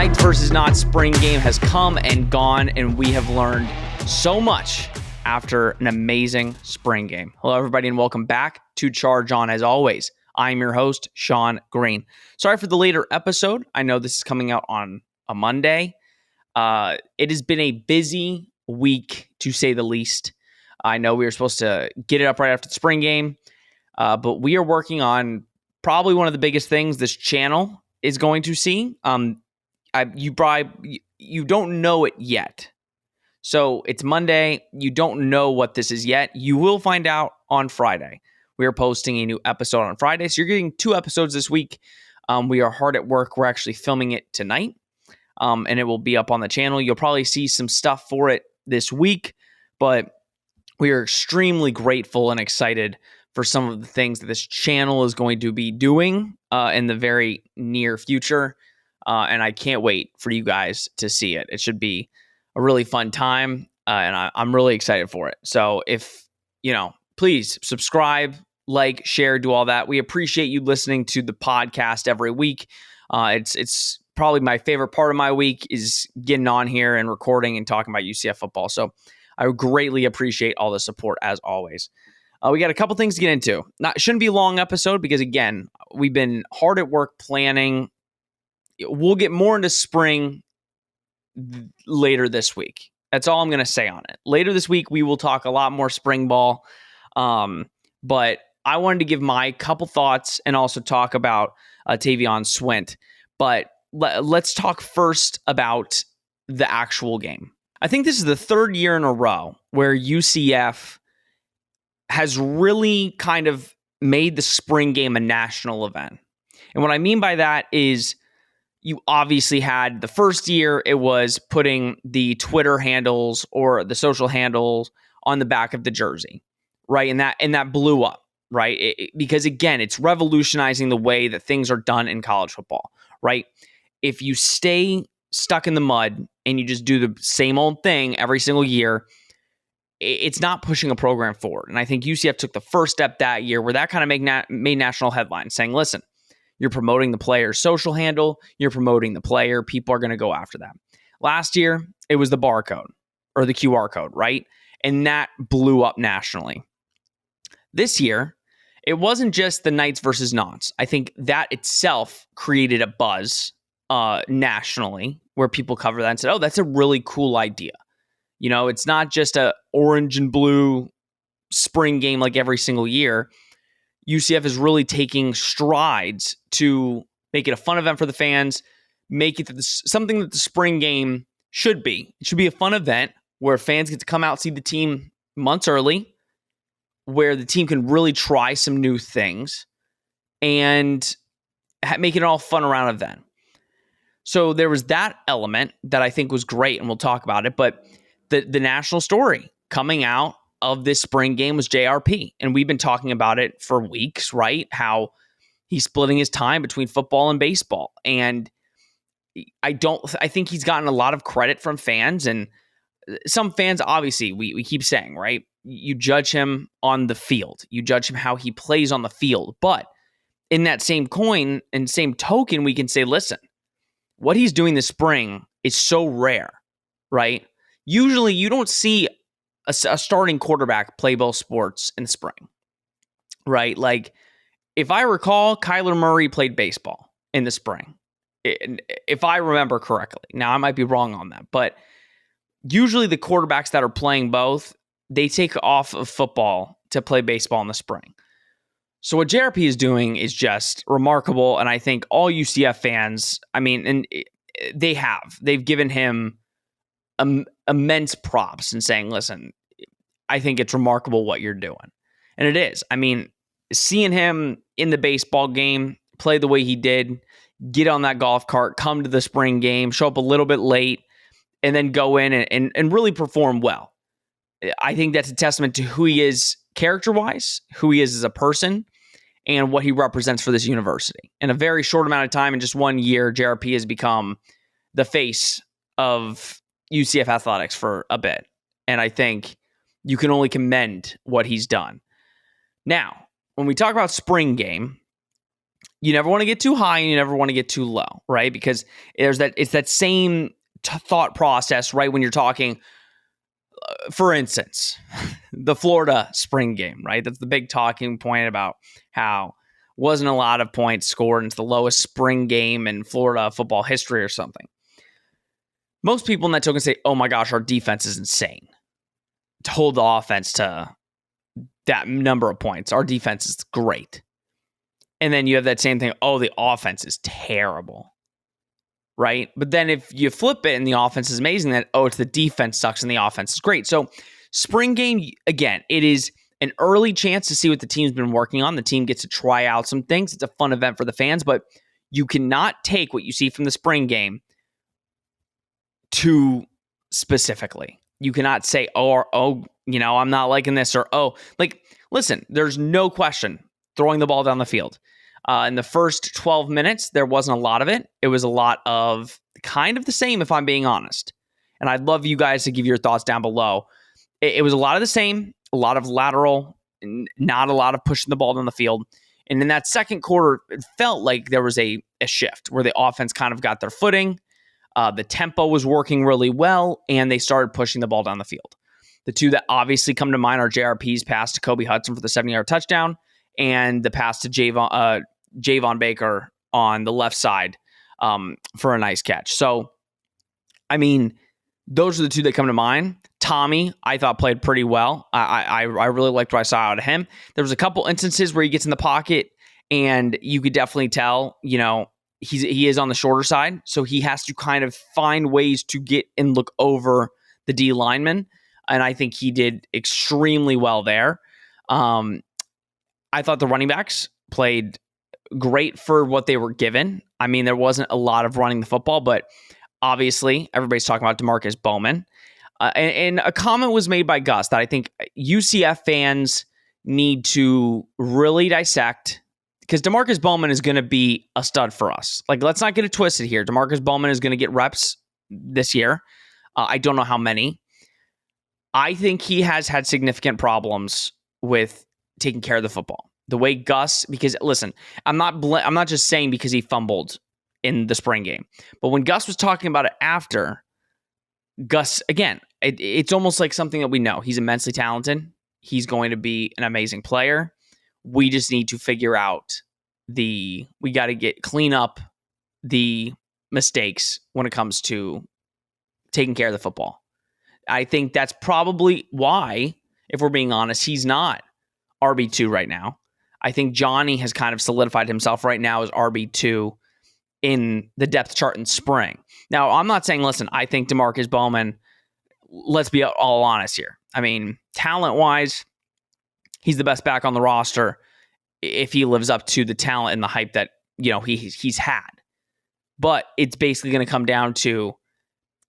Knights versus Nauts spring game has come and gone, and we have learned so much after an amazing spring game. Hello, everybody, and welcome back to Charge On. As always, I'm your host, Sean Green. Sorry for the later episode. I know this is coming out on a Monday. It has been a busy week, to say the least. I know we were supposed to get it up right after the spring game, but we are working on probably one of the biggest things this channel is going to see. You don't know it yet. So it's Monday. You don't know what this is yet. You will find out on Friday. We are posting a new episode on Friday. So you're getting 2 episodes this week. We are hard at work. We're actually filming it tonight. And it will be up on the channel. You'll probably see some stuff for it this week. But we are extremely grateful and excited for some of the things that this channel is going to be doing in the very near future. And I can't wait for you guys to see it. It should be a really fun time, and I'm really excited for it. So if, please subscribe, like, share, do all that. We appreciate you listening to the podcast every week. It's probably my favorite part of my week is getting on here and recording and talking about UCF football. So I greatly appreciate all the support as always. We got a couple things to get into. Shouldn't be a long episode because, again, we've been hard at work planning. We'll get more into spring later this week. That's all I'm going to say on it. Later this week, we will talk a lot more spring ball. But I wanted to give my couple thoughts and also talk about Tavion Swint. But let's talk first about the actual game. I think this is the 3rd year in a row where UCF has really kind of made the spring game a national event. And what I mean by that is you obviously had the first year, it was putting the Twitter handles or the social handles on the back of the jersey, right? And that blew up, right? Because again, it's revolutionizing the way that things are done in college football, right? If you stay stuck in the mud and you just do the same old thing every single year, it's not pushing a program forward. And I think UCF took the first step that year where that kind of made national headlines saying, listen, you're promoting the player's social handle, you're promoting the player, people are going to go after that. Last year, it was the barcode or the QR code, right? And that blew up nationally. This year, it wasn't just the Knights versus Nauts. I think that itself created a buzz nationally where people cover that and said, oh, that's a really cool idea. It's not just a orange and blue spring game like every single year. UCF is really taking strides to make it a fun event for the fans, make it something that the spring game should be. It should be a fun event where fans get to come out, see the team months early, where the team can really try some new things and make it all fun around event. So there was that element that I think was great, and we'll talk about it. But the national story coming out of this spring game was JRP. And we've been talking about it for weeks, right? How he's splitting his time between football and baseball. And I think he's gotten a lot of credit from fans. And some fans, obviously, we keep saying, right? You judge him on the field. You judge him how he plays on the field. But in that same coin and same token, we can say, listen, what he's doing this spring is so rare, right? Usually you don't see a starting quarterback play both sports in the spring, right? Like, if I recall, Kyler Murray played baseball in the spring, if I remember correctly. Now, I might be wrong on that, but usually the quarterbacks that are playing both, they take off of football to play baseball in the spring. So what JRP is doing is just remarkable, and I think all UCF fans, they've given him immense props and saying, listen, I think it's remarkable what you're doing. And it is. Seeing him in the baseball game, play the way he did, get on that golf cart, come to the spring game, show up a little bit late, and then go in and really perform well. I think that's a testament to who he is character-wise, who he is as a person, and what he represents for this university. In a very short amount of time, in just 1 year, JRP has become the face of UCF athletics for a bit. And I think you can only commend what he's done. Now, when we talk about spring game, you never want to get too high and you never want to get too low, right? Because it's that same thought process, right? When you're talking, for instance, the Florida spring game, right? That's the big talking point about how wasn't a lot of points scored. And it's the lowest spring game in Florida football history or something. Most people in that token say, oh my gosh, our defense is insane to hold the offense to that number of points. Our defense is great. And then you have that same thing, oh, the offense is terrible, right? But then if you flip it and the offense is amazing, then, oh, it's the defense sucks and the offense is great. So spring game, again, it is an early chance to see what the team's been working on. The team gets to try out some things. It's a fun event for the fans, but you cannot take what you see from the spring game too specifically. You cannot say, oh, I'm not liking this, or, listen, there's no question throwing the ball down the field. In the first 12 minutes, there wasn't a lot of it. It was a lot of kind of the same, if I'm being honest. And I'd love you guys to give your thoughts down below. It was a lot of the same, a lot of lateral, not a lot of pushing the ball down the field. And in that second quarter, it felt like there was a shift where the offense kind of got their footing. The tempo was working really well, and they started pushing the ball down the field. The two that obviously come to mind are JRP's pass to Kobe Hudson for the 70-yard touchdown and the pass to Javon Baker on the left side for a nice catch. So, I mean, those are the two that come to mind. Tommy, I thought, played pretty well. I really liked what I saw out of him. There was a couple instances where he gets in the pocket, and you could definitely tell, he is on the shorter side, so he has to kind of find ways to get and look over the D lineman, and I think he did extremely well there. I thought the running backs played great for what they were given. I mean, there wasn't a lot of running the football, but obviously everybody's talking about DeMarcus Bowman. And a comment was made by Gus that I think UCF fans need to really dissect, because DeMarcus Bowman is going to be a stud for us. Let's not get it twisted here. DeMarcus Bowman is going to get reps this year. I don't know how many. I think he has had significant problems with taking care of the football. The way Gus, because listen, I'm not just saying because he fumbled in the spring game, but when Gus was talking about it after, Gus, again, it's almost like something that we know. He's immensely talented. He's going to be an amazing player. We just need to figure out we got to clean up the mistakes when it comes to taking care of the football. I think that's probably why, if we're being honest, he's not RB2 right now. I think Johnny has kind of solidified himself right now as RB2 in the depth chart in spring. Now, I'm not saying, listen, I think DeMarcus Bowman, let's be all honest here. I mean, talent-wise, he's the best back on the roster if he lives up to the talent and the hype that, he's had. But it's basically going to come down to,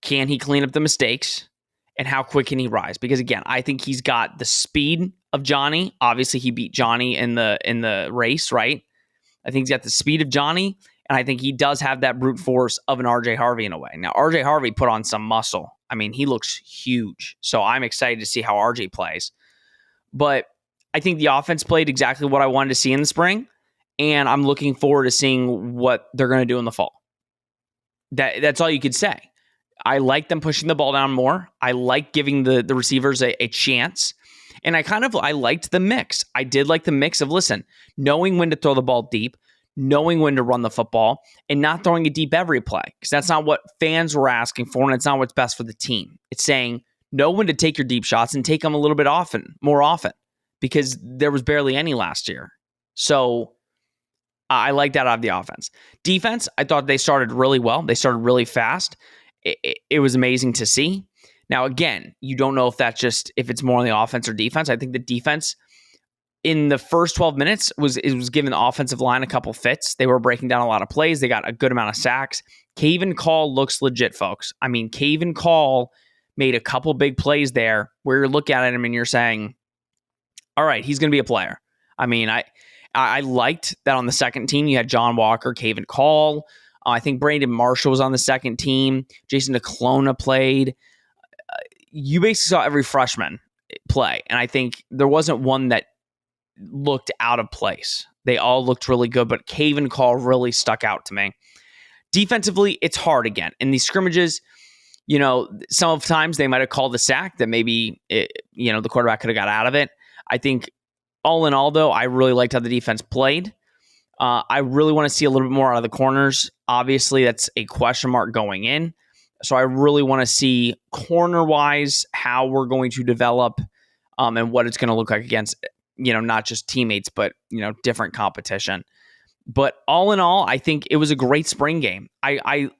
can he clean up the mistakes and how quick can he rise? Because again, I think he's got the speed of Johnny. Obviously, he beat Johnny in the race, right? I think he's got the speed of Johnny, and I think he does have that brute force of an RJ Harvey in a way. Now, RJ Harvey put on some muscle. I mean, he looks huge. So I'm excited to see how RJ plays. But I think the offense played exactly what I wanted to see in the spring, and I'm looking forward to seeing what they're going to do in the fall. That's all you could say. I like them pushing the ball down more. I like giving the receivers a chance. And I liked the mix. I did like the mix of, listen, knowing when to throw the ball deep, knowing when to run the football, and not throwing it deep every play. Because that's not what fans were asking for, and it's not what's best for the team. It's saying, know when to take your deep shots and take them a little bit more often. Because there was barely any last year. So I like that out of the offense. Defense, I thought they started really well. They started really fast. It was amazing to see. Now, again, you don't know if it's more on the offense or defense. I think the defense in the first 12 minutes was giving the offensive line a couple fits. They were breaking down a lot of plays. They got a good amount of sacks. Caven Call looks legit, folks. I mean, Caven Call made a couple big plays there where you're looking at him and you're saying, all right, he's going to be a player. I mean, I liked that on the second team. You had John Walker, Caven Call. I think Brandon Marshall was on the second team. Jason DeClona played. You basically saw every freshman play, and I think there wasn't one that looked out of place. They all looked really good, but Caven Call really stuck out to me. Defensively, it's hard again. In these scrimmages, some of the times they might have called a sack that maybe, the quarterback could have got out of it. I think all in all, though, I really liked how the defense played. I really want to see a little bit more out of the corners. Obviously, that's a question mark going in. So I really want to see corner-wise how we're going to develop and what it's going to look like against, not just teammates, but, different competition. But all in all, I think it was a great spring game. I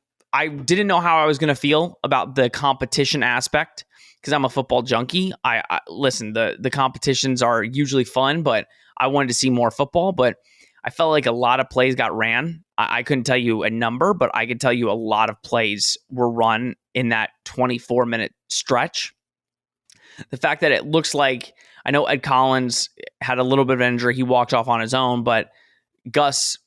didn't know how I was going to feel about the competition aspect because I'm a football junkie. I listen, the competitions are usually fun, but I wanted to see more football. But I felt like a lot of plays got ran. I couldn't tell you a number, but I could tell you a lot of plays were run in that 24-minute stretch. The fact that it looks like, I know Ed Collins had a little bit of injury. He walked off on his own, but Gus,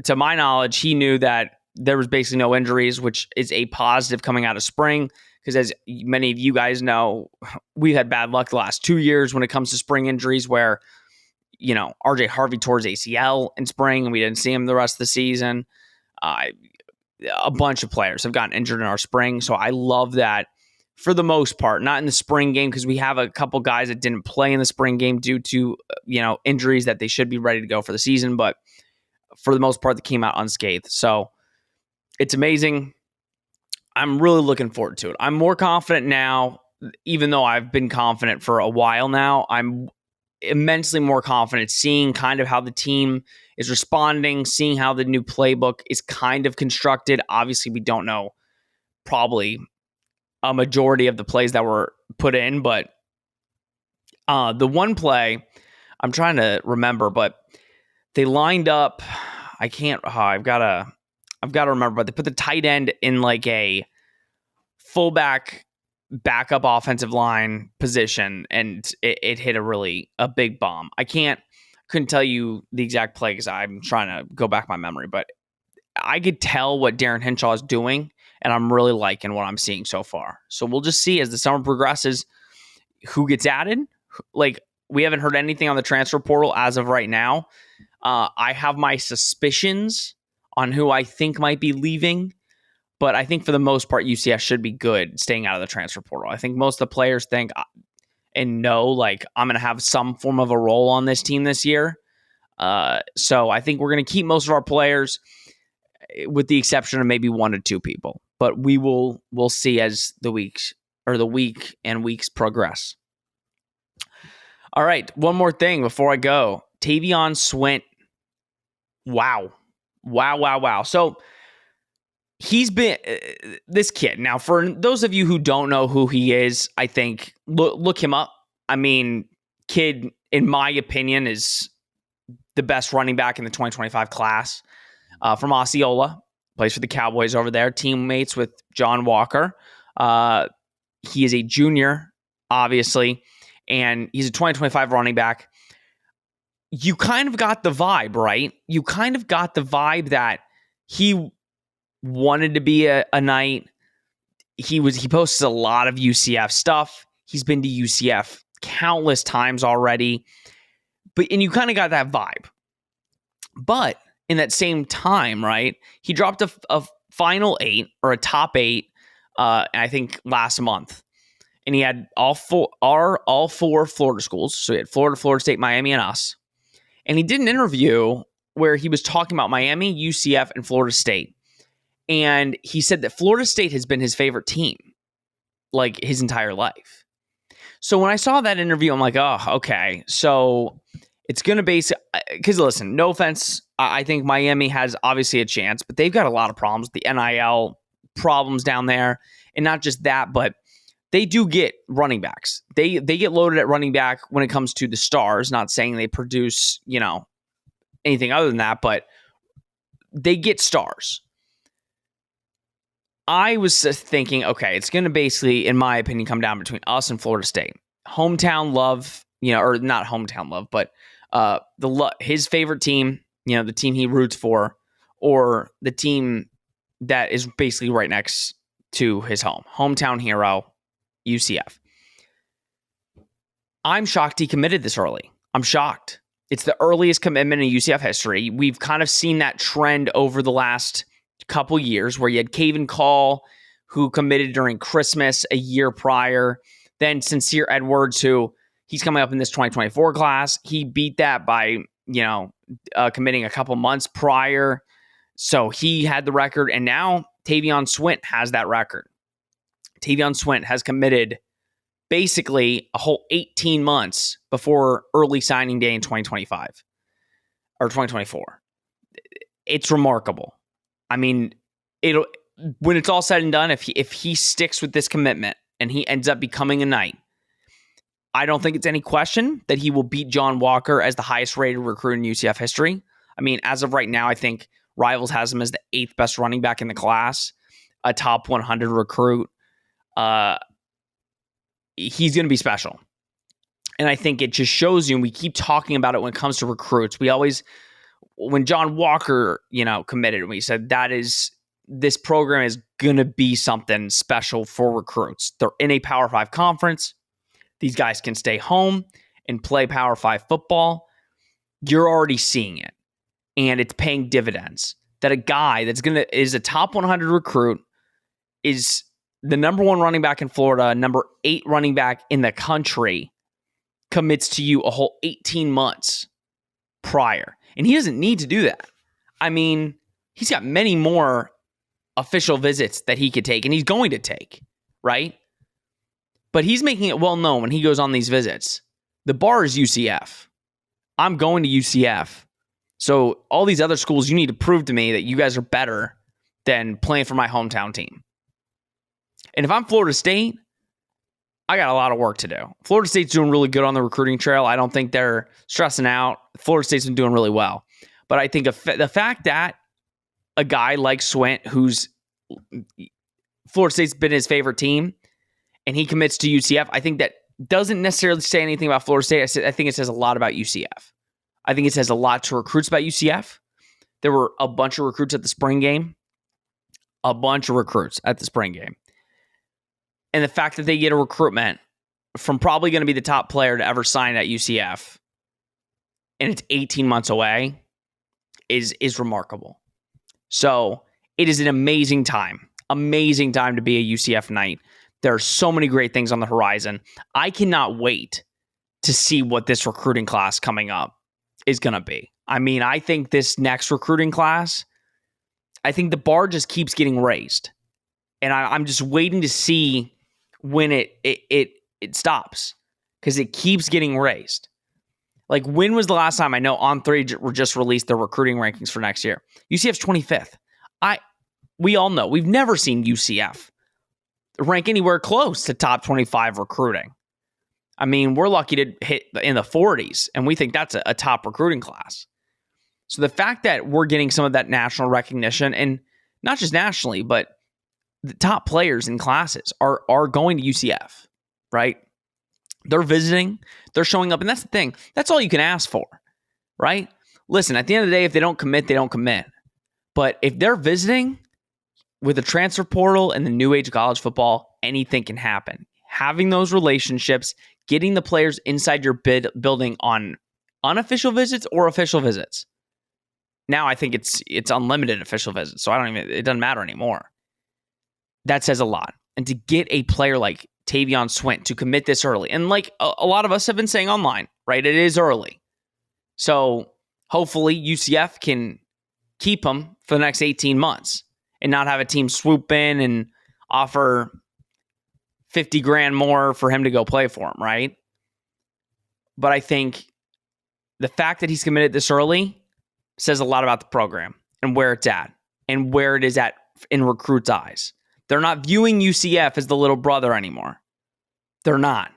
to my knowledge, he knew that there was basically no injuries, which is a positive coming out of spring. Because as many of you guys know, we've had bad luck the last 2 years when it comes to spring injuries where, RJ Harvey tore his ACL in spring and we didn't see him the rest of the season. A bunch of players have gotten injured in our spring. So I love that for the most part, not in the spring game, because we have a couple guys that didn't play in the spring game due to, injuries that they should be ready to go for the season. But for the most part, they came out unscathed. So it's amazing. I'm really looking forward to it. I'm more confident now, even though I've been confident for a while now. I'm immensely more confident seeing kind of how the team is responding, seeing how the new playbook is kind of constructed. Obviously, we don't know probably a majority of the plays that were put in, but the one play, I'm trying to remember, but they lined up. I can't. I've got to remember, but they put the tight end in like a fullback backup offensive line position, and it hit a big bomb. Couldn't tell you the exact play because I'm trying to go back my memory, but I could tell what Darren Hinshaw is doing, and I'm really liking what I'm seeing so far. So we'll just see as the summer progresses who gets added. Like, we haven't heard anything on the transfer portal as of right now. I have my suspicions on who I think might be leaving, but I think for the most part, UCF should be good staying out of the transfer portal. I think most of the players think and know, like, I'm going to have some form of a role on this team this year. So I think we're going to keep most of our players, with the exception of maybe 1 to 2 people. But we'll see as the week and weeks progress. All right, one more thing before I go. Tavion Swint. Wow. So he's been this kid. Now, for those of you who don't know who he is, I think look him up. I mean, kid, in my opinion, is the best running back in the 2025 class from Osceola. Plays for the Cowboys over there. Teammates with John Walker. He is a junior, obviously, and he's a 2025 running back. You kind of got the vibe, right? You kind of got the vibe that he wanted to be a Knight. He posts a lot of UCF stuff. He's been to UCF countless times already. And you kind of got that vibe. But in that same time, right, he dropped a final 8 or a top 8, I think last month. And he had all four Florida schools. So he had Florida, Florida State, Miami, and us. And he did an interview where he was talking about Miami, UCF, and Florida State. And he said that Florida State has been his favorite team, like, his entire life. So when I saw that interview, I'm like, oh, okay. So it's going to because listen, no offense, I think Miami has obviously a chance, but they've got a lot of problems, the NIL problems down there. And not just that, but they do get running backs. They get loaded at running back when it comes to the stars, not saying they produce, anything other than that, but they get stars. I was thinking, okay, it's going to basically, in my opinion, come down between us and Florida State. Hometown love, or not hometown love, but his favorite team, the team he roots for, or the team that is basically right next to his hometown hero, UCF. I'm shocked he committed this early. I'm shocked. It's the earliest commitment in UCF history. We've kind of seen that trend over the last couple years where you had Caven Call, who committed during Christmas a year prior. Then Sincere Edwards, who he's coming up in this 2024 class. He beat that by, committing a couple months prior. So he had the record. And now Tavion Swint has that record. Tavion Swint has committed basically a whole 18 months before early signing day in 2025 or 2024. It's remarkable. I mean, when it's all said and done, if he sticks with this commitment and he ends up becoming a Knight, I don't think it's any question that he will beat John Walker as the highest rated recruit in UCF history. I mean, as of right now, I think Rivals has him as the 8th best running back in the class, a top 100 recruit. He's going to be special. And I think it just shows you, and we keep talking about it when it comes to recruits. We always, when John Walker, committed, we said this program is going to be something special for recruits. They're in a Power 5 conference. These guys can stay home and play Power 5 football. You're already seeing it. And it's paying dividends. That a guy is a top 100 recruit, is the number 1 running back in Florida, number 8 running back in the country, commits to you a whole 18 months prior. And he doesn't need to do that. I mean, he's got many more official visits that he could take, and he's going to take, right? But he's making it well known when he goes on these visits. The bar is UCF. I'm going to UCF. So all these other schools, you need to prove to me that you guys are better than playing for my hometown team. And if I'm Florida State, I got a lot of work to do. Florida State's doing really good on the recruiting trail. I don't think they're stressing out. Florida State's been doing really well. But I think the fact that a guy like Swint, who's Florida State's been his favorite team, and he commits to UCF, I think that doesn't necessarily say anything about Florida State. I think it says a lot about UCF. I think it says a lot to recruits about UCF. There were a bunch of recruits at the spring game. And the fact that they get a recruitment from probably going to be the top player to ever sign at UCF, and it's 18 months away, is remarkable. So it is an amazing time to be a UCF Knight. There are so many great things on the horizon. I cannot wait to see what this recruiting class coming up is going to be. I mean, I think this next recruiting class, I think the bar just keeps getting raised. And I'm just waiting to see when it stops, because it keeps getting raised. Like, when was the last time? I know On3 just released their recruiting rankings for next year. UCF's 25th. We all know we've never seen UCF rank anywhere close to top 25 recruiting. I mean, we're lucky to hit in the 40s, and we think that's a top recruiting class. So the fact that we're getting some of that national recognition, and not just nationally, but the top players in classes are going to UCF, right? They're visiting, they're showing up, and that's the thing. That's all you can ask for, right? Listen, at the end of the day, if they don't commit, they don't commit. But if they're visiting with the transfer portal and the new age of college football, anything can happen. Having those relationships, getting the players inside your building on unofficial visits or official visits. Now I think it's unlimited official visits, so it doesn't matter anymore. That says a lot. And to get a player like Tavion Swint to commit this early, and like a lot of us have been saying online, right? It is early. So hopefully UCF can keep him for the next 18 months and not have a team swoop in and offer $50,000 more for him to go play for him, right? But I think the fact that he's committed this early says a lot about the program and where it's at and where it is at in recruits' eyes. They're not viewing UCF as the little brother anymore. They're not.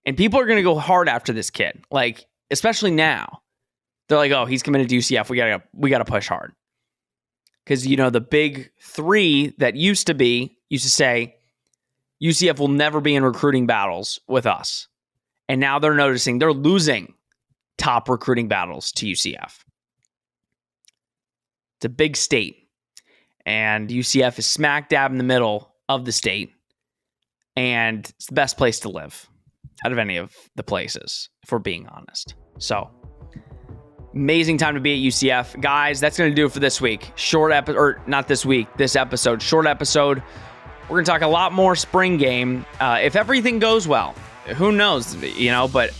And people are going to go hard after this kid, like, especially now. They're like, oh, he's committed to UCF. We got to push hard. Because, the big three that used to say, UCF will never be in recruiting battles with us. And now they're noticing they're losing top recruiting battles to UCF. It's a big state. And UCF is smack dab in the middle of the state. And it's the best place to live out of any of the places, if we're being honest. So Amazing time to be at UCF. Guys, that's going to do it for this week. Short episode, or not this week, this episode. Short episode. We're going to talk a lot more spring game. If everything goes well, who knows, but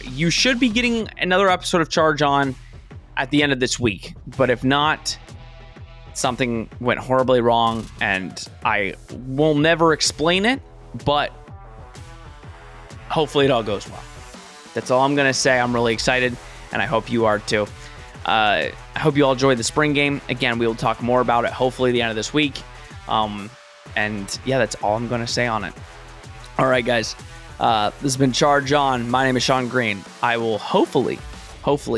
you should be getting another episode of Charge On at the end of this week. But if not, something went horribly wrong, and I will never explain it, but hopefully it all goes well. That's all I'm going to say. I'm really excited, and I hope you are too. I hope you all enjoyed the spring game. Again, we will talk more about it hopefully the end of this week. And yeah, that's all I'm going to say on it. All right, guys. This has been Charge On. My name is Sean Green. I will hopefully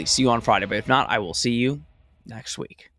see you on Friday. But if not, I will see you next week.